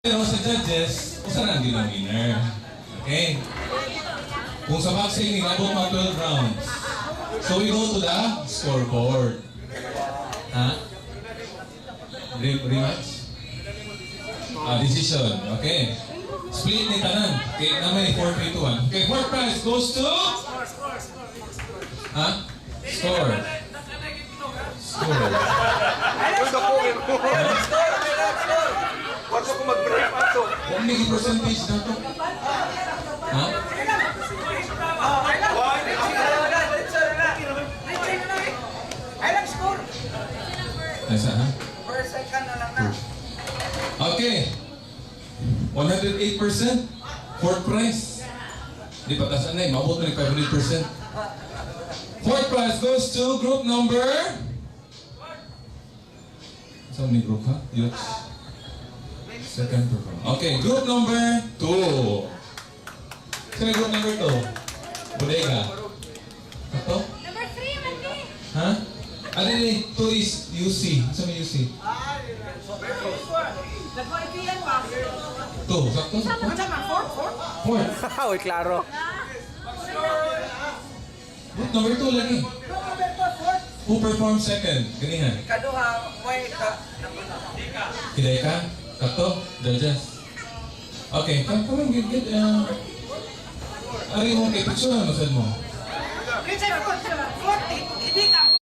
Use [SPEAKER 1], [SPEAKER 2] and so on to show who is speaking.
[SPEAKER 1] Pero sa judges, kung saan ang winner. Okay? Kung sa boxing, inabot mga 12 rounds. So we go to the scoreboard. Ha? Rematch? Decision. Okay. Split ni tanan. Okay, naman 4-3-2-1. Okay, fourth prize goes to... Ha? Score. Score.
[SPEAKER 2] Huwag ko mag-break up to.
[SPEAKER 1] Kung may percentage na to. Ha? Nasa ha? Okay. 108%. Fourth prize. Di patasan na eh. Mabot na 500%. Fourth prize goes to group number... Saan may group ha? Youths. Second performance. Okay, group number 2. Sino group number 2? Bodega. Ito?
[SPEAKER 3] Number 3, Mati.
[SPEAKER 1] Ha? Ano yun? 2 is UC. Saan may UC?
[SPEAKER 3] Nagpalipian pa.
[SPEAKER 1] 2. Sakto?
[SPEAKER 3] Sama, 4?
[SPEAKER 1] 4.
[SPEAKER 2] Uy, klaro.
[SPEAKER 1] Group number 2 lagi. Who performed second? Ganihan.
[SPEAKER 4] Kaduha, may
[SPEAKER 1] Kiday ka? Kato? Judges. Okay, come on, get. Ari mo kay picture na masad mo.
[SPEAKER 3] Richard, 40.